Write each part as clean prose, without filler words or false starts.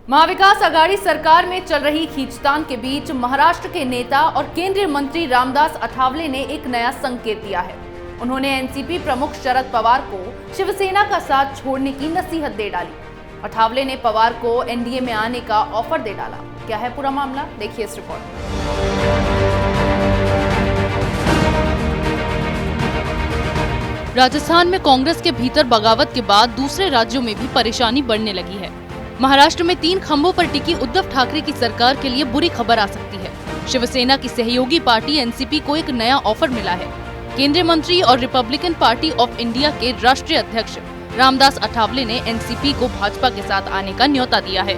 महाविकास आघाड़ी सरकार में चल रही खींचतान के बीच महाराष्ट्र के नेता और केंद्रीय मंत्री रामदास अठावले ने एक नया संकेत दिया है। उन्होंने एनसीपी प्रमुख शरद पवार को शिवसेना का साथ छोड़ने की नसीहत दे डाली। अठावले ने पवार को एनडीए में आने का ऑफर दे डाला। क्या है पूरा मामला, देखिए इस रिपोर्ट में। राजस्थान में कांग्रेस के भीतर बगावत के बाद दूसरे राज्यों में भी परेशानी बढ़ने लगी है। महाराष्ट्र में 3 खंभों पर टिकी उद्धव ठाकरे की सरकार के लिए बुरी खबर आ सकती है। शिवसेना की सहयोगी पार्टी एनसीपी को एक नया ऑफर मिला है। केंद्रीय मंत्री और रिपब्लिकन पार्टी ऑफ इंडिया के राष्ट्रीय अध्यक्ष रामदास अठावले ने एनसीपी को भाजपा के साथ आने का न्योता दिया है।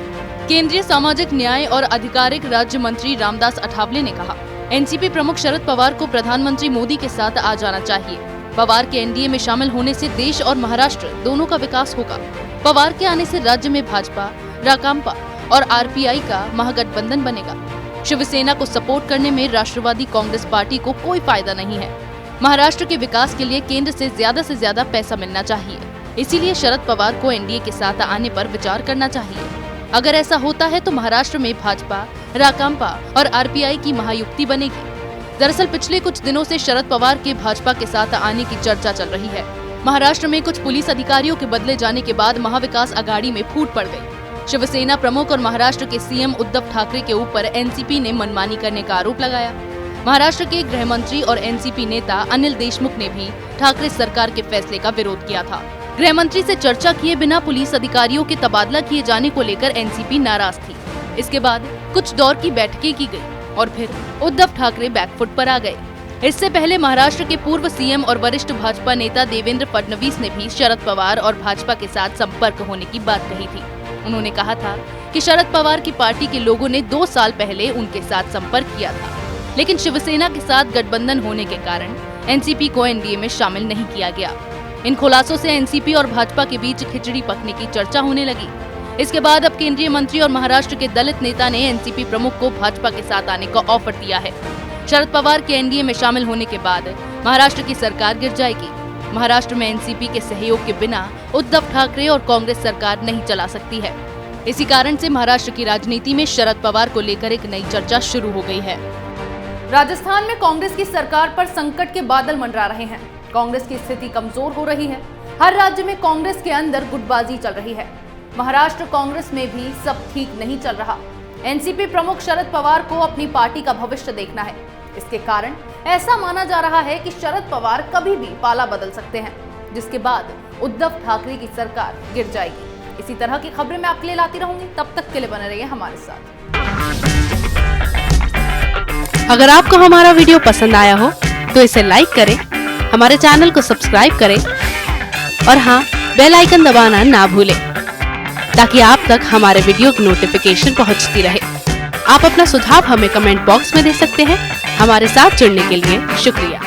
केंद्रीय सामाजिक न्याय और आधिकारिक राज्य मंत्री रामदास अठावले ने कहा, एनसीपी प्रमुख शरद पवार को प्रधानमंत्री मोदी के साथ आ जाना चाहिए। पवार के एनडीए में शामिल होने से देश और महाराष्ट्र दोनों का विकास होगा। पवार के आने से राज्य में भाजपा, राकांपा और आरपीआई का महागठबंधन बनेगा। शिवसेना को सपोर्ट करने में राष्ट्रवादी कांग्रेस पार्टी को कोई फायदा नहीं है। महाराष्ट्र के विकास के लिए केंद्र से ज्यादा पैसा मिलना चाहिए। इसीलिए शरद पवार को एनडीए के साथ आने पर विचार करना चाहिए। अगर ऐसा होता है तो महाराष्ट्र में भाजपा, राकांपा और आरपीआई की महायुति बनेगी। दरअसल पिछले कुछ दिनों से शरद पवार के भाजपा के साथ आने की चर्चा चल रही है। महाराष्ट्र में कुछ पुलिस अधिकारियों के बदले जाने के बाद महाविकास आघाड़ी में फूट पड़ गई। शिवसेना प्रमुख और महाराष्ट्र के सीएम उद्धव ठाकरे के ऊपर एनसीपी ने मनमानी करने का आरोप लगाया। महाराष्ट्र के गृह मंत्री और एनसीपी नेता अनिल देशमुख ने भी ठाकरे सरकार के फैसले का विरोध किया था। गृह मंत्री से चर्चा किए बिना पुलिस अधिकारियों के तबादला किए जाने को लेकर एनसीपी नाराज थी। इसके बाद कुछ दौर की बैठकें की गई और फिर उद्धव ठाकरे बैकफुट पर आ गए। इससे पहले महाराष्ट्र के पूर्व सीएम और वरिष्ठ भाजपा नेता देवेंद्र फडणवीस ने भी शरद पवार और भाजपा के साथ संपर्क होने की बात कही थी। उन्होंने कहा था कि शरद पवार की पार्टी के लोगों ने 2 साल पहले उनके साथ संपर्क किया था, लेकिन शिवसेना के साथ गठबंधन होने के कारण एनसीपी को एनडीए में शामिल नहीं किया गया। इन खुलासों से एनसीपी और भाजपा के बीच खिचड़ी पकने की चर्चा होने लगी। इसके बाद अब केंद्रीय मंत्री और महाराष्ट्र के दलित नेता ने एनसीपी प्रमुख को भाजपा के साथ आने का ऑफर दिया है। शरद पवार के एनडीए में शामिल होने के बाद महाराष्ट्र की सरकार गिर जाएगी। महाराष्ट्र में एनसीपी के सहयोग के बिना उद्धव ठाकरे और कांग्रेस सरकार नहीं चला सकती है। इसी कारण से महाराष्ट्र की राजनीति में शरद पवार को लेकर एक नई चर्चा शुरू हो गई है। राजस्थान में कांग्रेस की सरकार पर संकट के बादल मंडरा रहे हैं। कांग्रेस की स्थिति कमजोर हो रही है। हर राज्य में कांग्रेस के अंदर गुटबाजी चल रही है। महाराष्ट्र कांग्रेस में भी सब ठीक नहीं चल रहा। एनसीपी प्रमुख शरद पवार को अपनी पार्टी का भविष्य देखना है। इसके कारण ऐसा माना जा रहा है कि शरद पवार कभी भी पाला बदल सकते हैं, जिसके बाद उद्धव ठाकरे की सरकार गिर जाएगी। इसी तरह की खबरें मैं आपके लिए लाती रहूंगी। तब तक के लिए बने रहिए हमारे साथ। अगर आपको हमारा वीडियो पसंद आया हो तो इसे लाइक करें, हमारे चैनल को सब्सक्राइब करें और हाँ, बेल आइकन दबाना ना भूलें ताकि आप तक हमारे वीडियो की नोटिफिकेशन पहुंचती रहे। आप अपना सुझाव हमें कमेंट बॉक्स में दे सकते हैं। हमारे साथ जुड़ने के लिए शुक्रिया।